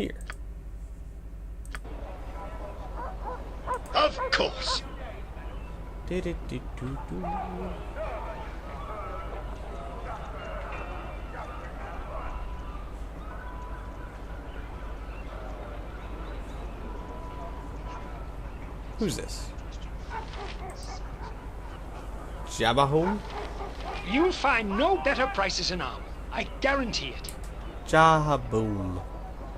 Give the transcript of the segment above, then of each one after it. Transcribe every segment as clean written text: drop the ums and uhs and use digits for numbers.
here. Of course. Do-do-do-do-do. Who's this? Jabahum? You'll find no better prices in Am. I guarantee it. Jahaboom.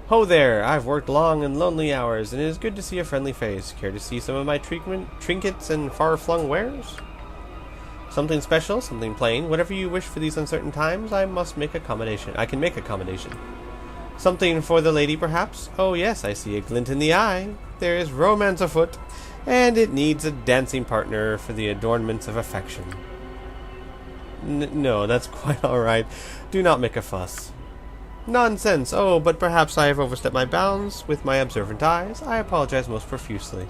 Ho there! I've worked long and lonely hours, and it is good to see a friendly face. Care to see some of my trinkets and far-flung wares? Something special, something plain, whatever you wish for these uncertain times, I must make accommodation. I can make accommodation. Something for the lady, perhaps? Oh yes, I see a glint in the eye. There is romance afoot, and it needs a dancing partner for the adornments of affection. No, that's quite all right. Do not make a fuss. Nonsense! Oh, but perhaps I have overstepped my bounds with my observant eyes. I apologize most profusely.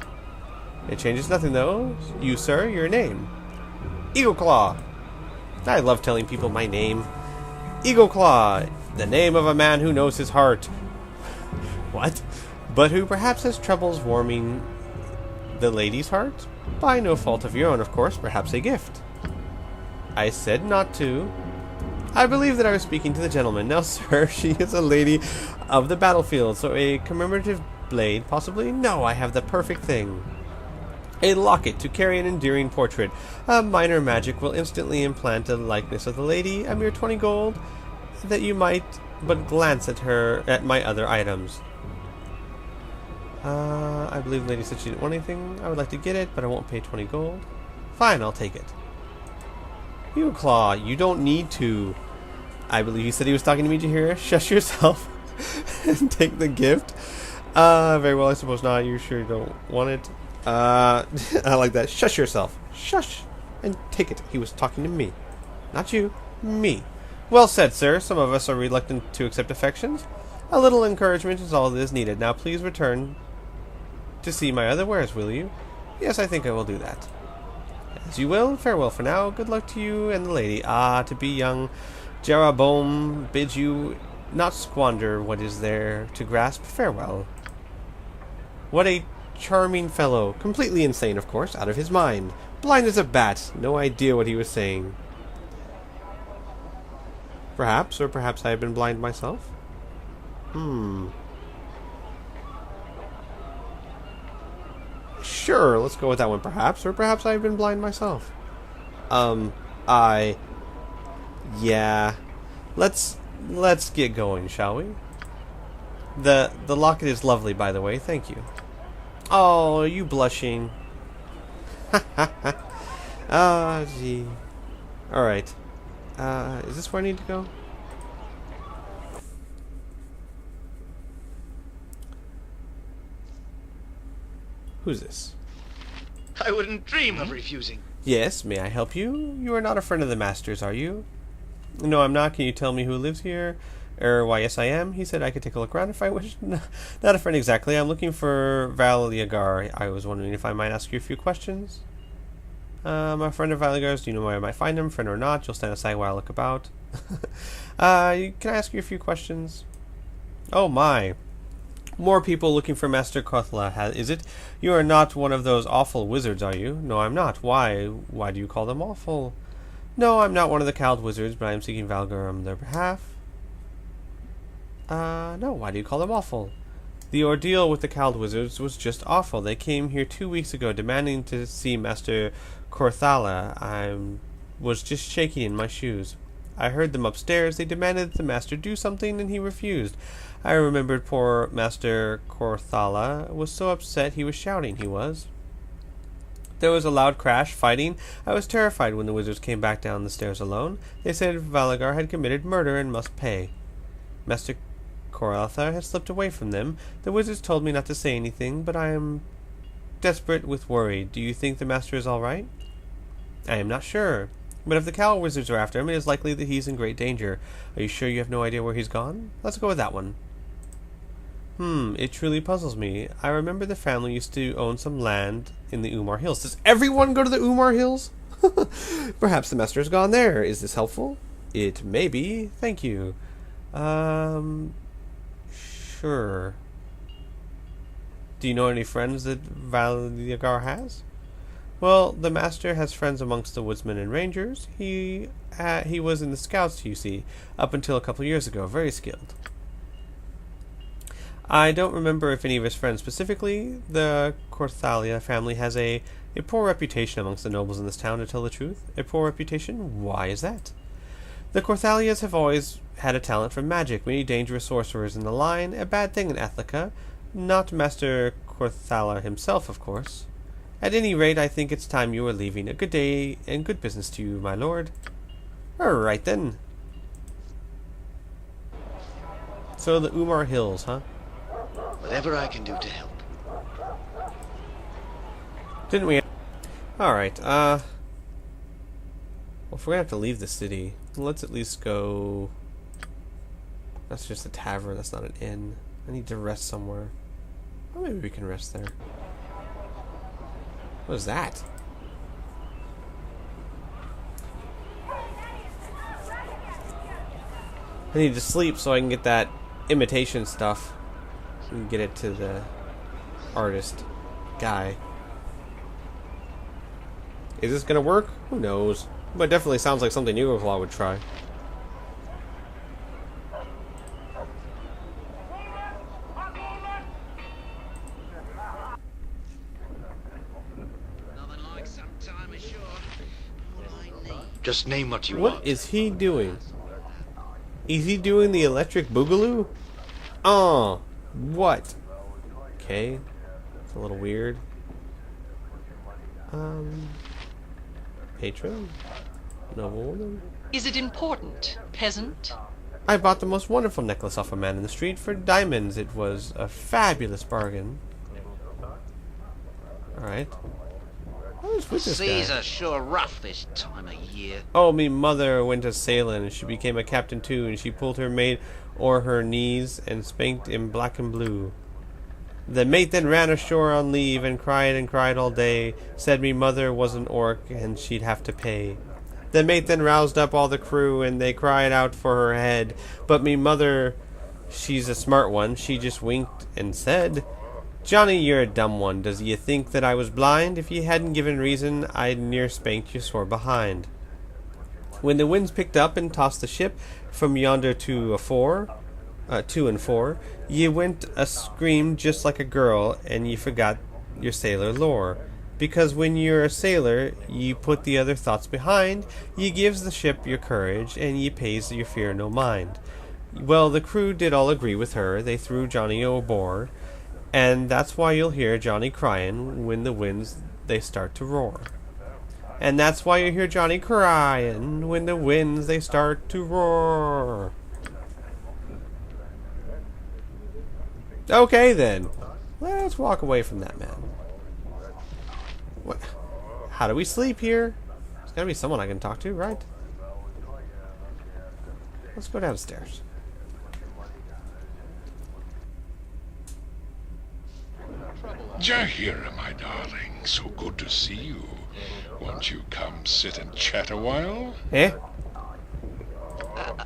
It changes nothing, though. You, sir, your name? Eagle Claw. I love telling people my name. Eagle Claw, the name of a man who knows his heart. What? But who perhaps has troubles warming the lady's heart? By no fault of your own, of course, perhaps a gift. I said not to. I believe that I was speaking to the gentleman. Now, sir, she is a lady of the battlefield, so a commemorative blade, possibly? No, I have the perfect thing. A locket to carry an endearing portrait. A minor magic will instantly implant a likeness of the lady, a mere 20 gold, that you might but glance at my other items. I believe the lady said she didn't want anything. I would like to get it, but I won't pay 20 gold. Fine, I'll take it. You Claw, you don't need to. I believe he said he was talking to me, Jaheira. Shush yourself and take the gift. Very well, I suppose not. You sure you don't want it? I like that. Shush yourself. Shush and take it. He was talking to me. Not you. Me. Well said, sir. Some of us are reluctant to accept affections. A little encouragement is all that is needed. Now please return to see my other wares, will you? Yes, I think I will do that. As you will. Farewell for now. Good luck to you and the lady. Ah, to be young, Jeroboam bids you not squander what is there to grasp. Farewell. What a charming fellow. Completely insane, of course. Out of his mind. Blind as a bat. No idea what he was saying. Perhaps, or perhaps I have been blind myself. Sure, let's go with that one. Perhaps, or perhaps I've been blind myself. Yeah. Let's get going, shall we? The locket is lovely, by the way. Thank you. Oh, are you blushing? Ah, gee. All right. Is this where I need to go? Who's this? I wouldn't dream of refusing. Yes, may I help you? You are not a friend of the master's, are you? No, I'm not. Can you tell me who lives here? Why, yes, I am. He said I could take a look around if I wish. No, not a friend exactly. I'm looking for Valyagar. I was wondering if I might ask you a few questions. I'm a friend of Valyagar's. Do you know where I might find him? Friend or not? You'll stand aside while I look about. Can I ask you a few questions? Oh, my. More people looking for Master Kothla, is it? You are not one of those awful wizards, are you? No, I'm not. Why? Why do you call them awful? No, I'm not one of the cowled wizards, but I am seeking Valgar on their behalf. No, why do you call them awful? The ordeal with the cowled wizards was just awful. They came here 2 weeks ago demanding to see Master Korthala. I was just shaking in my shoes. I heard them upstairs. They demanded that the master do something, and he refused. I remembered poor Master Korthala was so upset he was shouting, he was. There was a loud crash, fighting. I was terrified when the wizards came back down the stairs alone. They said Valagar had committed murder and must pay. Master Korthala had slipped away from them. The wizards told me not to say anything, but I am desperate with worry. Do you think the master is all right? I am not sure. But if the cow wizards are after him, it is likely that he's in great danger. Are you sure you have no idea where he's gone? Let's go with that one. It truly puzzles me. I remember the family used to own some land in the Umar Hills. Does everyone go to the Umar Hills? Perhaps the master has gone there. Is this helpful? It may be. Thank you. Sure. Do you know any friends that Valyagar has? Well, the master has friends amongst the woodsmen and rangers. He was in the scouts, you see, up until a couple years ago. Very skilled. I don't remember if any of his friends specifically. The Corthalia family has a poor reputation amongst the nobles in this town, to tell the truth. A poor reputation? Why is that? The Corthalias have always had a talent for magic. Many dangerous sorcerers in the line. A bad thing in Athlica. Not Master Corthala himself, of course. At any rate, I think it's time you were leaving. A good day and good business to you, my lord. Alright then. So the Umar Hills, huh? Whatever I can do to help. Didn't we? Alright, well, if we're gonna have to leave the city, let's at least go... That's just a tavern, that's not an inn. I need to rest somewhere. Well, maybe we can rest there. What is that? I need to sleep so I can get that imitation stuff. So we can get it to the artist guy. Is this gonna work? Who knows? But it definitely sounds like something Claw would try. Just name what you want. What is he doing? Is he doing the electric boogaloo? Oh, what? Okay, it's a little weird. Patron? Noblewoman? Is it important, peasant? I bought the most wonderful necklace off a man in the street for diamonds. It was a fabulous bargain. Alright. What is with this guy? Seas are sure rough this time of year. Oh, me mother went a sailing, and she became a captain too, and she pulled her mate o'er her knees and spanked in black and blue. The mate then ran ashore on leave and cried all day, said me mother was an orc and she'd have to pay. The mate then roused up all the crew and they cried out for her head, but me mother, she's a smart one, she just winked and said, Johnny, you're a dumb one. Does ye think that I was blind? If ye hadn't given reason, I'd near spanked you sore behind. When the winds picked up and tossed the ship from yonder to and fore, ye went a scream just like a girl, and ye forgot your sailor lore. Because when you're a sailor, ye put the other thoughts behind, ye gives the ship your courage, and ye pays your fear no mind. Well, the crew did all agree with her, they threw Johnny o'board, and that's why you'll hear Johnny crying when the winds they start to roar. And that's why you hear Johnny crying when the winds they start to roar. Okay then. Let's walk away from that man. What? How do we sleep here? There's gotta be someone I can talk to, right? Let's go downstairs. Jaheira, my darling, so good to see you. Won't you come sit and chat a while? Eh?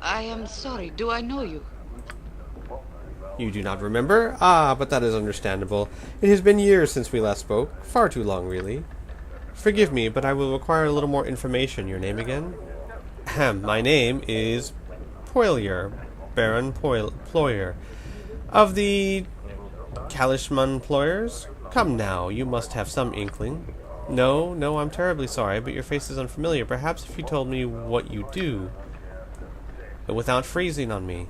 I am sorry. Do I know you? You do not remember? Ah, but that is understandable. It has been years since we last spoke. Far too long, really. Forgive me, but I will require a little more information. Your name again? Ahem, my name is Poilier, Baron Ployer. Of the Kalishman Ployers? Come now, you must have some inkling. No, I'm terribly sorry, but your face is unfamiliar. Perhaps if you told me what you do, but without freezing on me,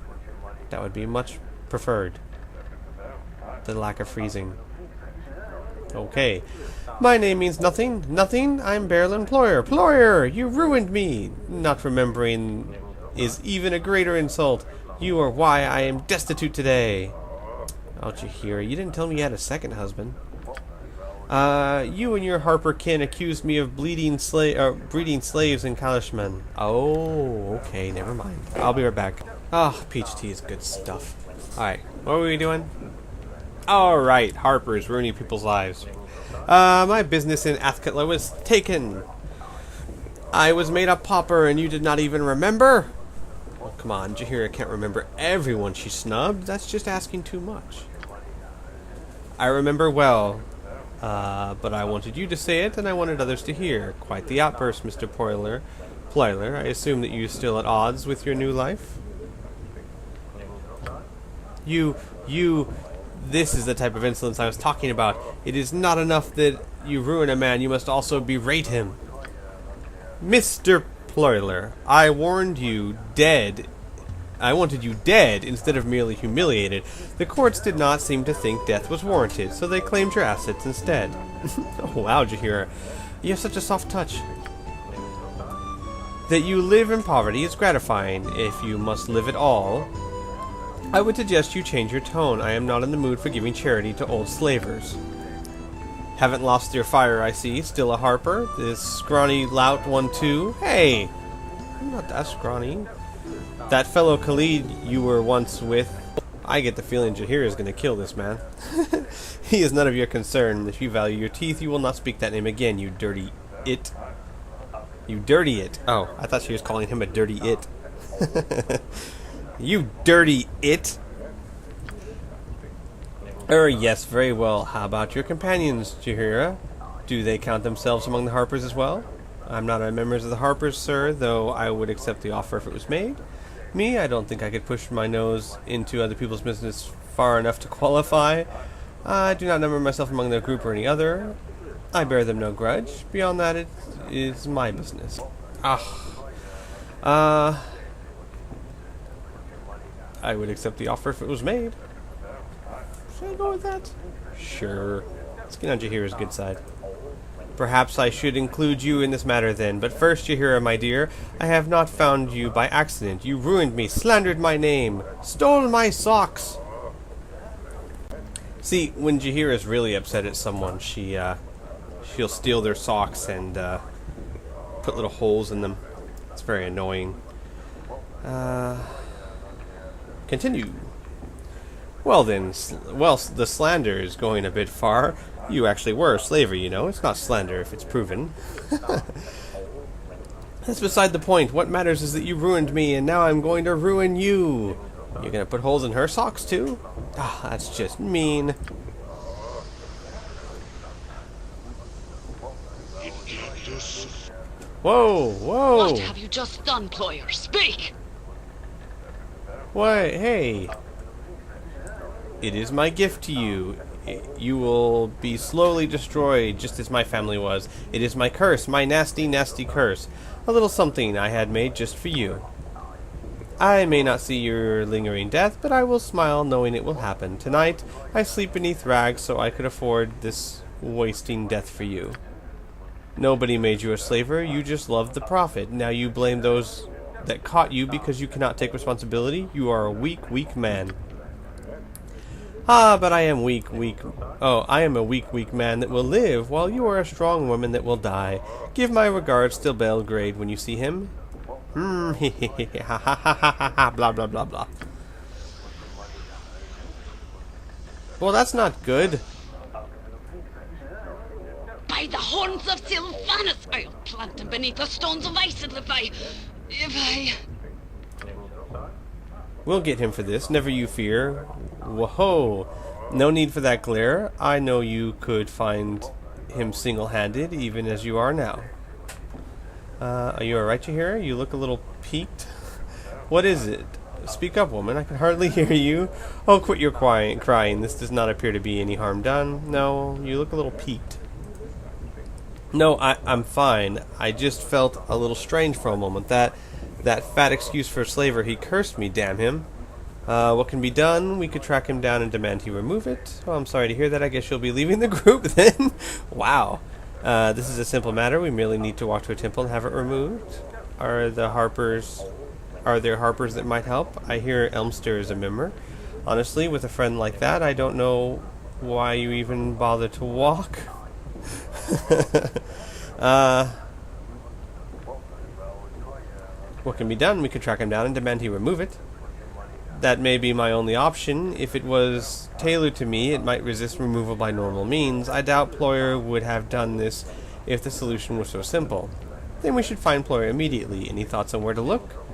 that would be much preferred. The lack of freezing. Okay. My name means nothing. Nothing? I'm Berlin Ployer. Ployer! You ruined me! Not remembering is even a greater insult. You are why I am destitute today. Oh, Jaheira, you didn't tell me you had a second husband. You and your Harper kin accused me of breeding slaves in Kalishman. Oh, okay, never mind. I'll be right back. Oh, peach tea is good stuff. Alright, what were we doing? Alright, Harper's ruining people's lives. My business in Athkatla was taken. I was made a pauper and you did not even remember? come on, Jaheira can't remember everyone she snubbed. That's just asking too much. I remember well, but I wanted you to say it, and I wanted others to hear. Quite the outburst, Mr. Plyler. I assume that you're still at odds with your new life? This is the type of insolence I was talking about. It is not enough that you ruin a man, you must also berate him. Mr. Plyler, I warned you dead. I wanted you dead instead of merely humiliated. The courts did not seem to think death was warranted, so they claimed your assets instead. Oh, wow, Jaheira. You have such a soft touch. That you live in poverty is gratifying, if you must live at all. I would suggest you change your tone. I am not in the mood for giving charity to old slavers. Haven't lost your fire, I see. Still a harper? This scrawny lout one too? Hey! I'm not that scrawny. That fellow Khalid you were once with... I get the feeling Jaheira is going to kill this man. He is none of your concern. If you value your teeth, you will not speak that name again, you dirty it. You dirty it. Oh, I thought she was calling him a dirty it. You dirty it. Yes, very well. How about your companions, Jaheira? Do they count themselves among the Harpers as well? I'm not a member of the Harpers, sir, though I would accept the offer if it was made. Me, I don't think I could push my nose into other people's business far enough to qualify. I do not number myself among their group or any other. I bear them no grudge. Beyond that, it is my business. I would accept the offer if it was made. Should I go with that? Sure. Let's get on Jaheira's good side. Perhaps I should include you in this matter then. But first, Jaheira, my dear, I have not found you by accident. You ruined me, slandered my name, stole my socks. See, when Jaheira is really upset at someone, she'll steal their socks and put little holes in them. It's very annoying. Continue. Well then, the slander is going a bit far. You actually were a slaver, you know. It's not slander if it's proven. That's beside the point. What matters is that you ruined me, and now I'm going to ruin you. You're going to put holes in her socks, too? Ah, that's just mean. Whoa, whoa. What have you just done, Ployer? Speak! Why, hey. It is my gift to you. You will be slowly destroyed, just as my family was. It is my curse, my nasty, nasty curse. A little something I had made just for you. I may not see your lingering death, but I will smile knowing it will happen. Tonight, I sleep beneath rags so I could afford this wasting death for you. Nobody made you a slaver, you just loved the profit. Now you blame those that caught you because you cannot take responsibility. You are a weak, weak man. Ah, but I am weak, I am a weak, weak man that will live, while you are a strong woman that will die. Give my regards to Belgrade when you see him. Ha ha ha ha ha, blah blah blah blah. Well, that's not good. By the horns of Sylvanus, I'll plant him beneath the stones of Iceland if I... We'll get him for this, never you fear. Whoa, no need for that glare. I know you could find him single-handed, even as you are now. Are you alright, Jaheira? You look a little peaked. What is it? Speak up, woman. I can hardly hear you. Oh, quit your crying. This does not appear to be any harm done. No, you look a little peaked. No, I'm fine. I just felt a little strange for a moment. That fat excuse for a slaver, he cursed me, damn him. What can be done? We could track him down and demand he remove it. Oh, I'm sorry to hear that. I guess you'll be leaving the group then. Wow. This is a simple matter. We merely need to walk to a temple and have it removed. Are there harpers that might help? I hear Elmster is a member. Honestly, with a friend like that, I don't know why you even bother to walk. What can be done? We could track him down and demand he remove it. That may be my only option. If it was tailored to me, it might resist removal by normal means. I doubt Ployer would have done this if the solution was so simple. Then we should find Ployer immediately. Any thoughts on where to look?